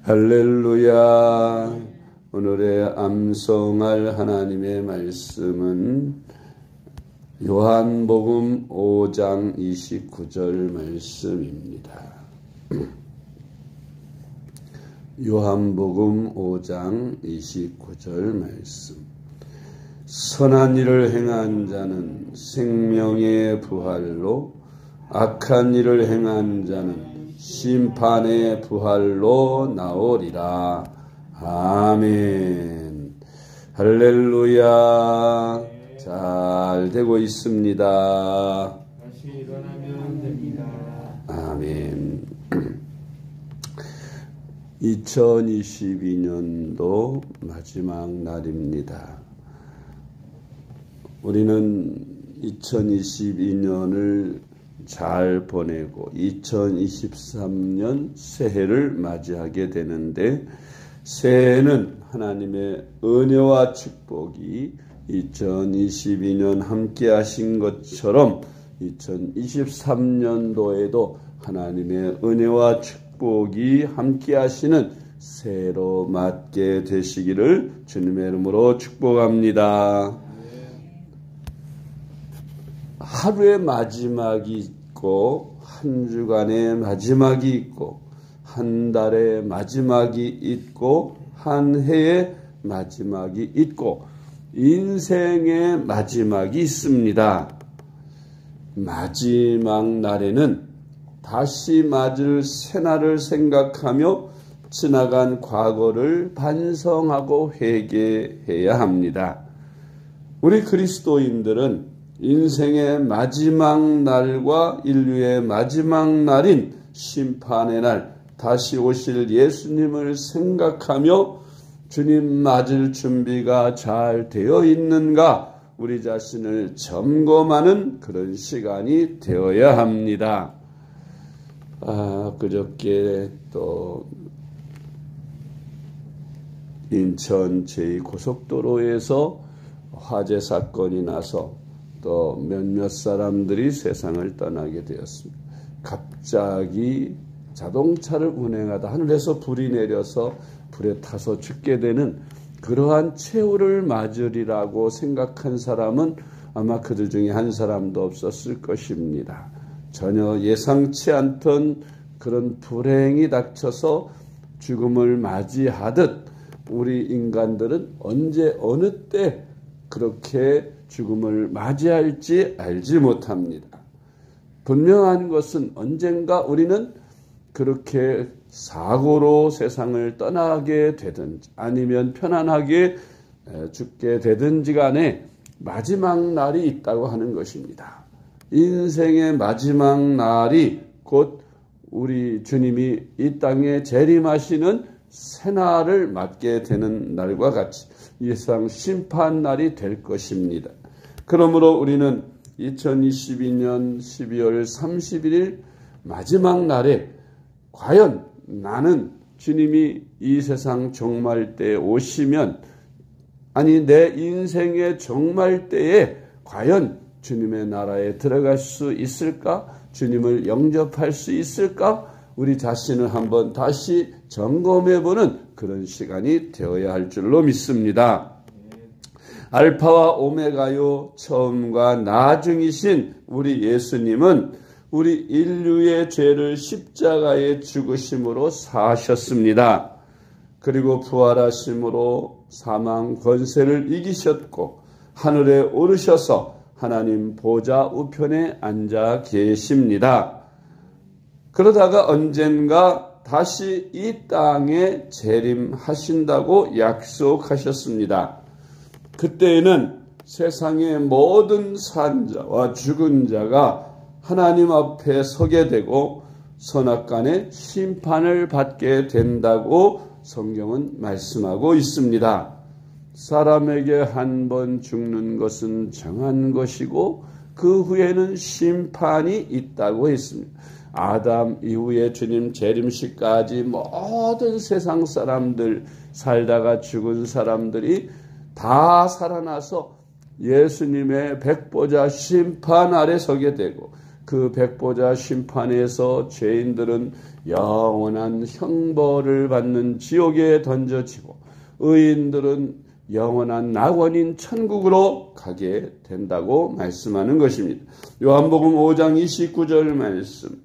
할렐루야. 오늘의 암송할 하나님의 말씀은 요한복음 5장 29절 말씀입니다. 요한복음 5장 29절 말씀. 선한 일을 행한 자는 생명의 부활로, 악한 일을 행한 자는 심판의 부활로 나오리라. 아멘. 할렐루야. 잘 되고 있습니다. 다시 일어나면 됩니다. 아멘. 2022년도 마지막 날입니다. 우리는 2022년을 잘 보내고 2023년 새해를 맞이하게 되는데, 새해는 하나님의 은혜와 축복이 2022년 함께 하신 것처럼 2023년도에도 하나님의 은혜와 축복이 함께 하시는 새해로 맞게 되시기를 주님의 이름으로 축복합니다. 하루의 마지막이 있고, 한 주간의 마지막이 있고, 한 달의 마지막이 있고, 한 해의 마지막이 있고, 인생의 마지막이 있습니다. 마지막 날에는 다시 맞을 새날을 생각하며 지나간 과거를 반성하고 회개해야 합니다. 우리 그리스도인들은 인생의 마지막 날과 인류의 마지막 날인 심판의 날, 다시 오실 예수님을 생각하며 주님 맞을 준비가 잘 되어 있는가, 우리 자신을 점검하는 그런 시간이 되어야 합니다. 그저께 또 인천 제2고속도로에서 화재 사건이 나서 또 몇몇 사람들이 세상을 떠나게 되었습니다. 갑자기 자동차를 운행하다 하늘에서 불이 내려서 불에 타서 죽게 되는 그러한 최후를 맞으리라고 생각한 사람은 아마 그들 중에 한 사람도 없었을 것입니다. 전혀 예상치 않던 그런 불행이 닥쳐서 죽음을 맞이하듯 우리 인간들은 언제 어느 때 그렇게 죽음을 맞이할지 알지 못합니다. 분명한 것은 언젠가 우리는 그렇게 사고로 세상을 떠나게 되든지 아니면 편안하게 죽게 되든지 간에 마지막 날이 있다고 하는 것입니다. 인생의 마지막 날이 곧 우리 주님이 이 땅에 재림하시는 새날을 맞게 되는 날과 같이 이 세상 심판날이 될 것입니다. 그러므로 우리는 2022년 12월 31일 마지막 날에 과연 나는 주님이 이 세상 종말 때에 오시면, 아니 내 인생의 종말 때에 과연 주님의 나라에 들어갈 수 있을까? 주님을 영접할 수 있을까? 우리 자신을 한번 다시 점검해보는 그런 시간이 되어야 할 줄로 믿습니다. 알파와 오메가요, 처음과 나중이신 우리 예수님은 우리 인류의 죄를 십자가에 죽으심으로 사하셨습니다. 그리고 부활하심으로 사망 권세를 이기셨고 하늘에 오르셔서 하나님 보좌 우편에 앉아 계십니다. 그러다가 언젠가 다시 이 땅에 재림하신다고 약속하셨습니다. 그때에는 세상의 모든 산자와 죽은 자가 하나님 앞에 서게 되고 선악간의 심판을 받게 된다고 성경은 말씀하고 있습니다. 사람에게 한 번 죽는 것은 정한 것이고 그 후에는 심판이 있다고 했습니다. 아담 이후에 주님 재림시까지 모든 세상 사람들, 살다가 죽은 사람들이 다 살아나서 예수님의 백보자 심판 아래 서게 되고, 그 백보자 심판에서 죄인들은 영원한 형벌을 받는 지옥에 던져지고 의인들은 영원한 낙원인 천국으로 가게 된다고 말씀하는 것입니다. 요한복음 5장 29절 말씀.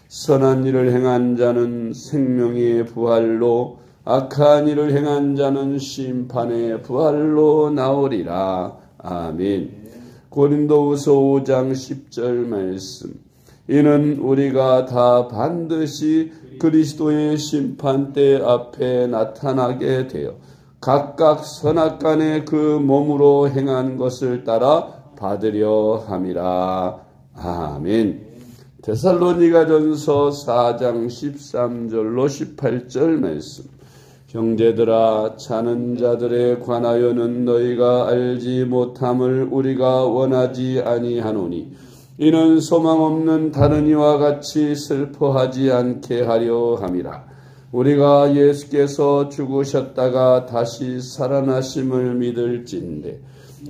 선한 일을 행한 자는 생명의 부활로, 악한 일을 행한 자는 심판의 부활로 나오리라. 아멘. 고린도후서 5장 10절 말씀. 이는 우리가 다 반드시 그리스도의 심판대 앞에 나타나게 되어 각각 선악간에 그 몸으로 행한 것을 따라 받으려 함이라. 아멘. 데살로니가전서 4장 13절로 18절 말씀. 형제들아, 자는 자들에 관하여는 너희가 알지 못함을 우리가 원하지 아니하노니 이는 소망 없는 다른 이와 같이 슬퍼하지 않게 하려 함이라. 우리가 예수께서 죽으셨다가 다시 살아나심을 믿을진대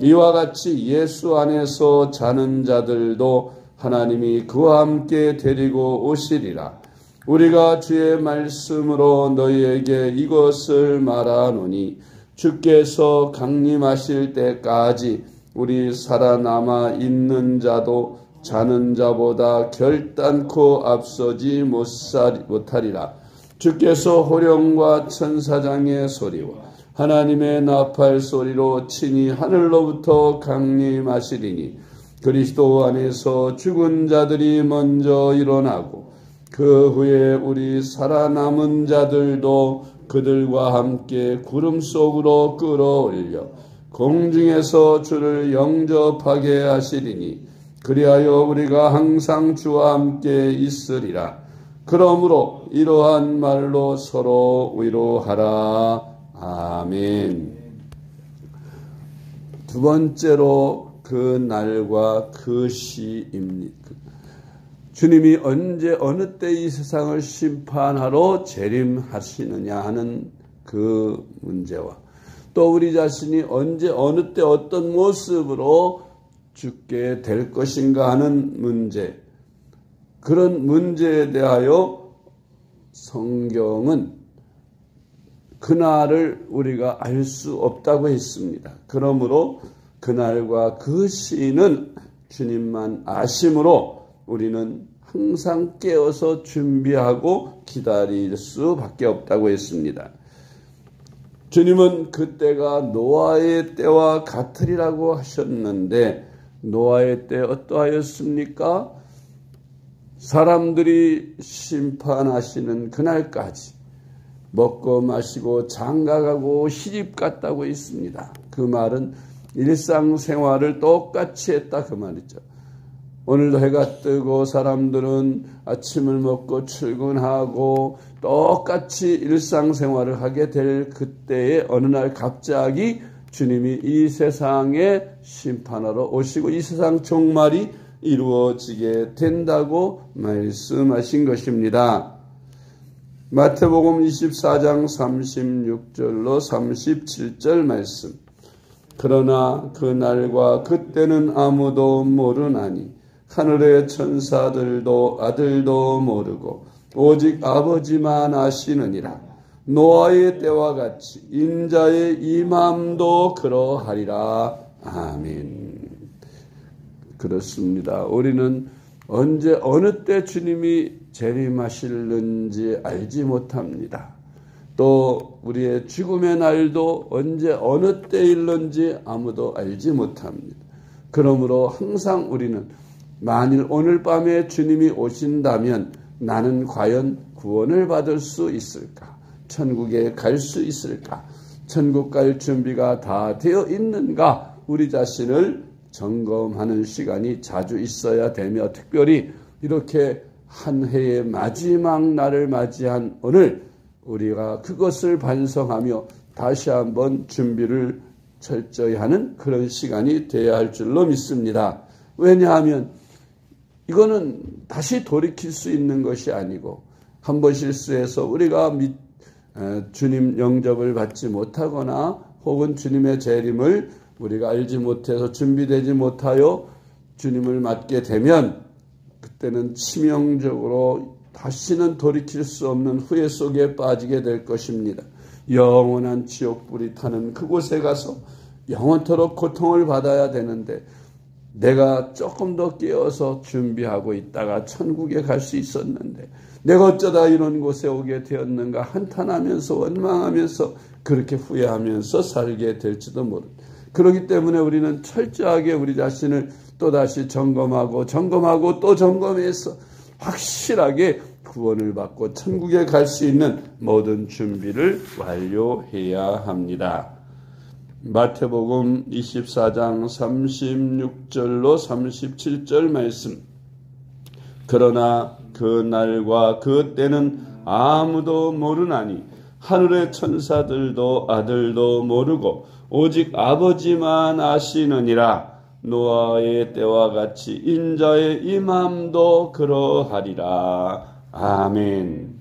이와 같이 예수 안에서 자는 자들도 하나님이 그와 함께 데리고 오시리라. 우리가 주의 말씀으로 너희에게 이것을 말하노니 주께서 강림하실 때까지 우리 살아남아 있는 자도 자는 자보다 결단코 앞서지 못하리라. 주께서 호령과 천사장의 소리와 하나님의 나팔 소리로 친히 하늘로부터 강림하시리니 그리스도 안에서 죽은 자들이 먼저 일어나고 그 후에 우리 살아남은 자들도 그들과 함께 구름 속으로 끌어올려 공중에서 주를 영접하게 하시리니 그리하여 우리가 항상 주와 함께 있으리라. 그러므로 이러한 말로 서로 위로하라. 아멘. 두 번째로 그 날과 그 시입니다. 주님이 언제 어느 때 이 세상을 심판하러 재림하시느냐 하는 그 문제와 또 우리 자신이 언제 어느 때 어떤 모습으로 죽게 될 것인가 하는 문제, 그런 문제에 대하여 성경은 그날을 우리가 알 수 없다고 했습니다. 그러므로 그날과 그 시는 주님만 아심으로 우리는 항상 깨어서 준비하고 기다릴 수밖에 없다고 했습니다. 주님은 그때가 노아의 때와 같으리라고 하셨는데 노아의 때 어떠하였습니까? 사람들이 심판하시는 그날까지 먹고 마시고 장가가고 시집 갔다고 있습니다. 그 말은 일상생활을 똑같이 했다 그 말이죠. 오늘도 해가 뜨고 사람들은 아침을 먹고 출근하고 똑같이 일상생활을 하게 될 그때에 어느 날 갑자기 주님이 이 세상에 심판하러 오시고 이 세상 종말이 이루어지게 된다고 말씀하신 것입니다. 마태복음 24장 36절로 37절 말씀. 그러나 그날과 그때는 아무도 모르나니 하늘의 천사들도 아들도 모르고 오직 아버지만 아시느니라. 노아의 때와 같이 인자의 임함도 그러하리라. 아멘. 그렇습니다. 우리는 언제 어느 때 주님이 재림하실는지 알지 못합니다. 또 우리의 죽음의 날도 언제 어느 때일는지 아무도 알지 못합니다. 그러므로 항상 우리는 만일 오늘 밤에 주님이 오신다면 나는 과연 구원을 받을 수 있을까? 천국에 갈 수 있을까? 천국 갈 준비가 다 되어 있는가? 우리 자신을 점검하는 시간이 자주 있어야 되며 특별히 이렇게 한 해의 마지막 날을 맞이한 오늘 우리가 그것을 반성하며 다시 한번 준비를 철저히 하는 그런 시간이 되어야 할 줄로 믿습니다. 왜냐하면 이거는 다시 돌이킬 수 있는 것이 아니고 한 번 실수해서 우리가 주님 영접을 받지 못하거나 혹은 주님의 재림을 우리가 알지 못해서 준비되지 못하여 주님을 맞게 되면 그때는 치명적으로 다시는 돌이킬 수 없는 후회 속에 빠지게 될 것입니다. 영원한 지옥불이 타는 그곳에 가서 영원토록 고통을 받아야 되는데 내가 조금 더 깨어서 준비하고 있다가 천국에 갈 수 있었는데 내가 어쩌다 이런 곳에 오게 되었는가 한탄하면서 원망하면서 그렇게 후회하면서 살게 될지도 모른다. 그렇기 때문에 우리는 철저하게 우리 자신을 또다시 점검하고 또 점검해서 확실하게 구원을 받고 천국에 갈 수 있는 모든 준비를 완료해야 합니다. 마태복음 24장 36절로 37절 말씀. 그러나 그 날과 그 때는 아무도 모르나니 하늘의 천사들도 아들도 모르고 오직 아버지만 아시느니라. 노아의 때와 같이 인자의 임함도 그러하리라. 아멘.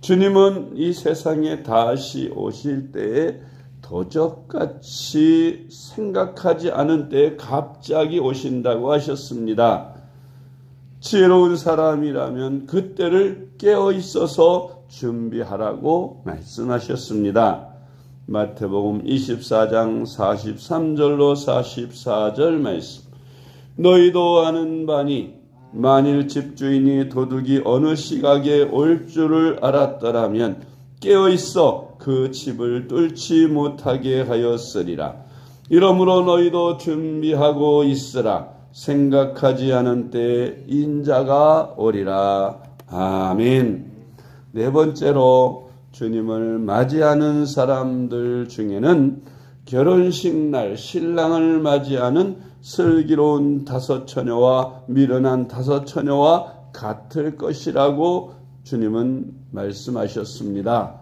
주님은 이 세상에 다시 오실 때에 도적같이 생각하지 않은 때에 갑자기 오신다고 하셨습니다. 지혜로운 사람이라면 그때를 깨어 있어서 준비하라고 말씀하셨습니다. 마태복음 24장 43절로 44절 말씀. 너희도 아는 바니 만일 집주인이 도둑이 어느 시각에 올 줄을 알았더라면 깨어 있어 그 집을 뚫지 못하게 하였으리라. 이러므로 너희도 준비하고 있으라. 생각하지 않은 때에 인자가 오리라. 아멘. 네 번째로 주님을 맞이하는 사람들 중에는 결혼식 날 신랑을 맞이하는 슬기로운 다섯 처녀와 미련한 다섯 처녀와 같을 것이라고 주님은 말씀하셨습니다.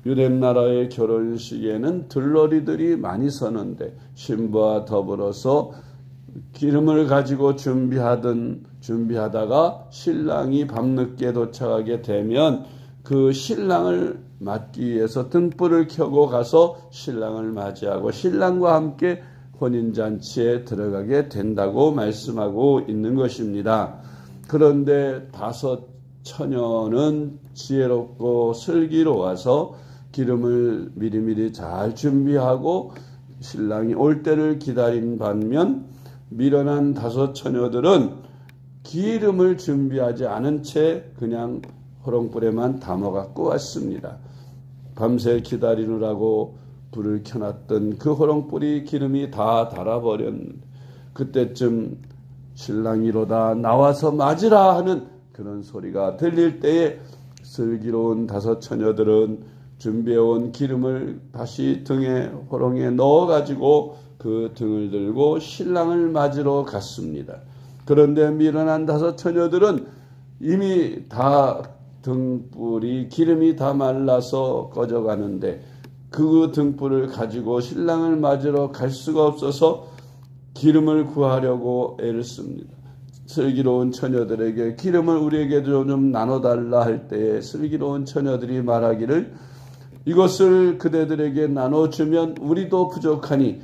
유대나라의 결혼식에는 들러리들이 많이 서는데 신부와 더불어서 기름을 가지고 준비하다가 신랑이 밤늦게 도착하게 되면 그 신랑을 맞기 위해서 등불을 켜고 가서 신랑을 맞이하고 신랑과 함께 혼인잔치에 들어가게 된다고 말씀하고 있는 것입니다. 그런데 다섯 처녀는 지혜롭고 슬기로워서 기름을 미리미리 잘 준비하고 신랑이 올 때를 기다린 반면 미련한 다섯 처녀들은 기름을 준비하지 않은 채 그냥 호롱불에만 담아갖고 왔습니다. 밤새 기다리느라고 불을 켜놨던 그 호롱불이 기름이 다 달아버렸는데 그때쯤 신랑이로다 나와서 맞으라 하는 그런 소리가 들릴 때에 슬기로운 다섯 처녀들은 준비해온 기름을 다시 등에 호롱에 넣어가지고 그 등을 들고 신랑을 맞으러 갔습니다. 그런데 미련한 다섯 처녀들은 이미 다 등불이 기름이 다 말라서 꺼져가는데 그 등불을 가지고 신랑을 맞으러 갈 수가 없어서 기름을 구하려고 애를 씁니다. 슬기로운 처녀들에게 기름을 우리에게도 좀 나눠달라 할 때에 슬기로운 처녀들이 말하기를 이것을 그대들에게 나눠주면 우리도 부족하니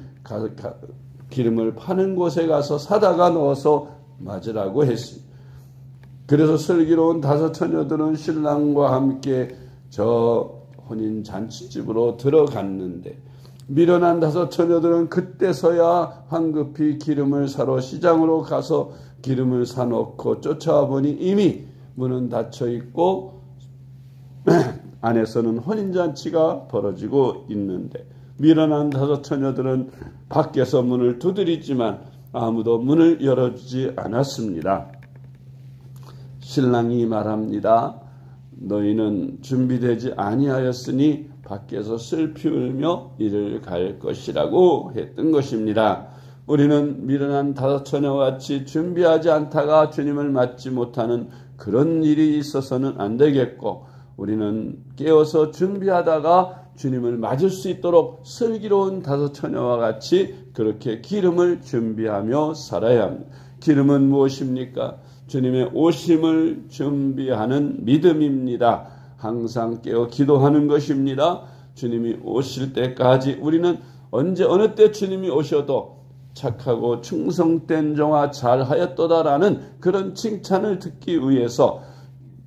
기름을 파는 곳에 가서 사다가 넣어서 맞으라고 했습니다. 그래서 슬기로운 다섯 처녀들은 신랑과 함께 저 혼인 잔치집으로 들어갔는데 미련한 다섯 처녀들은 그때서야 황급히 기름을 사러 시장으로 가서 기름을 사놓고 쫓아와 보니 이미 문은 닫혀 있고 안에서는 혼인잔치가 벌어지고 있는데 미련한 다섯 처녀들은 밖에서 문을 두드리지만 아무도 문을 열어주지 않았습니다. 신랑이 말합니다. 너희는 준비되지 아니하였으니 밖에서 슬피 울며 이를 갈 것이라고 했던 것입니다. 우리는 미련한 다섯 처녀와 같이 준비하지 않다가 주님을 맞지 못하는 그런 일이 있어서는 안 되겠고 우리는 깨어서 준비하다가 주님을 맞을 수 있도록 슬기로운 다섯 처녀와 같이 그렇게 기름을 준비하며 살아야 합니다. 기름은 무엇입니까? 주님의 오심을 준비하는 믿음입니다. 항상 깨어 기도하는 것입니다. 주님이 오실 때까지 우리는 언제 어느 때 주님이 오셔도 착하고 충성된 종아 잘하였도다라는 그런 칭찬을 듣기 위해서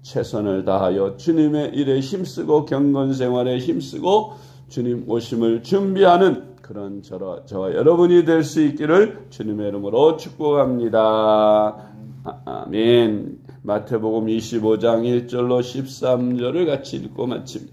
최선을 다하여 주님의 일에 힘쓰고 경건 생활에 힘쓰고 주님 오심을 준비하는 그런 저와 여러분이 될 수 있기를 주님의 이름으로 축복합니다. 아멘. 마태복음 25장 1절로 13절을 같이 읽고 마칩니다.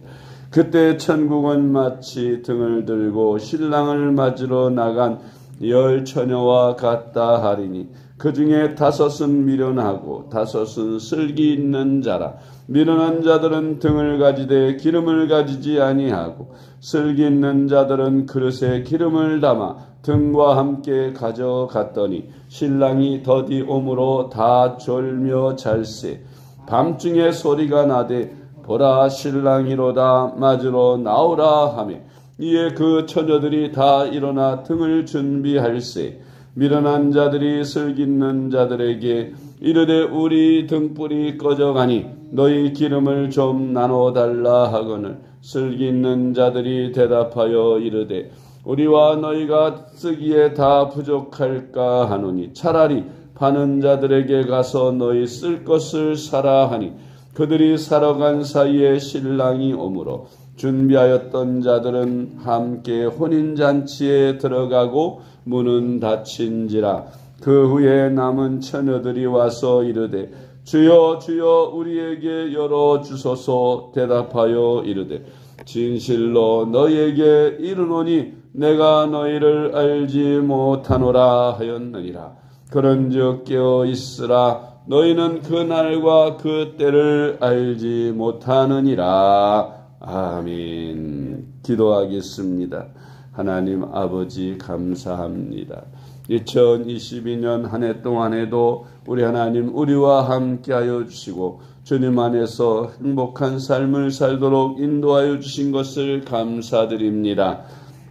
그때 천국은 마치 등을 들고 신랑을 맞으러 나간 10 처녀와 같다 하리니 그 중에 5은 미련하고 5은 슬기 있는 자라. 미련한 자들은 등을 가지되 기름을 가지지 아니하고 슬기 있는 자들은 그릇에 기름을 담아 등과 함께 가져갔더니 신랑이 더디 오므로 다 졸며 잘세. 밤중에 소리가 나되 보라 신랑이로다 맞으러 나오라 하며 이에 그 처녀들이 다 일어나 등을 준비할세. 미련한 자들이 슬기 있는 자들에게 이르되 우리 등불이 꺼져가니 너희 기름을 좀 나눠달라 하거늘 슬기 있는 자들이 대답하여 이르되 우리와 너희가 쓰기에 다 부족할까 하노니 차라리 파는 자들에게 가서 너희 쓸 것을 사라 하니 그들이 사러 간 사이에 신랑이 오므로 준비하였던 자들은 함께 혼인잔치에 들어가고 문은 닫힌지라. 그 후에 남은 처녀들이 와서 이르되 주여 주여 우리에게 열어주소서. 대답하여 이르되 진실로 너희에게 이르노니 내가 너희를 알지 못하노라 하였느니라. 그런즉 깨어 있으라. 너희는 그 날과 그 때를 알지 못하느니라. 아멘. 기도하겠습니다. 하나님 아버지 감사합니다. 2022년 한 해 동안에도 우리 하나님 우리와 함께하여 주시고 주님 안에서 행복한 삶을 살도록 인도하여 주신 것을 감사드립니다.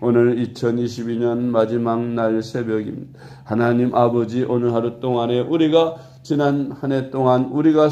오늘 2022년 마지막 날 새벽입니다. 하나님 아버지 오늘 하루 동안에 우리가 지난 한 해 동안 우리가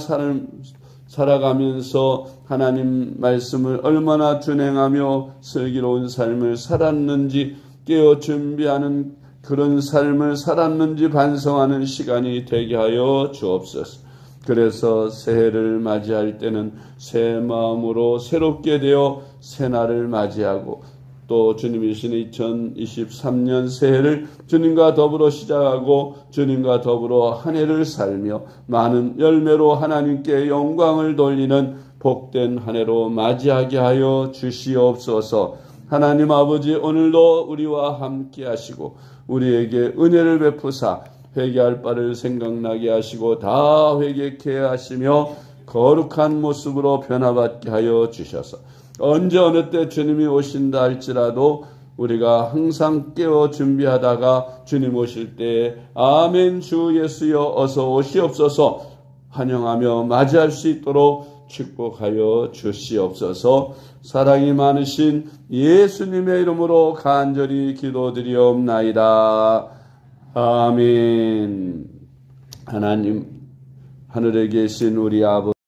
살아가면서 하나님 말씀을 얼마나 준행하며 슬기로운 삶을 살았는지 깨어 준비하는 그런 삶을 살았는지 반성하는 시간이 되게 하여 주옵소서. 그래서 새해를 맞이할 때는 새 마음으로 새롭게 되어 새날을 맞이하고 또 주님이신 2023년 새해를 주님과 더불어 시작하고 주님과 더불어 한 해를 살며 많은 열매로 하나님께 영광을 돌리는 복된 한 해로 맞이하게 하여 주시옵소서. 하나님 아버지 오늘도 우리와 함께 하시고 우리에게 은혜를 베푸사 회개할 바를 생각나게 하시고 다 회개케 하시며 거룩한 모습으로 변화받게 하여 주셔서 언제 어느 때 주님이 오신다 할지라도 우리가 항상 깨어 준비하다가 주님 오실 때 아멘 주 예수여 어서 오시옵소서 환영하며 맞이할 수 있도록 축복하여 주시옵소서. 사랑이 많으신 예수님의 이름으로 간절히 기도드리옵나이다. 아멘. 하나님 하늘에 계신 우리 아버지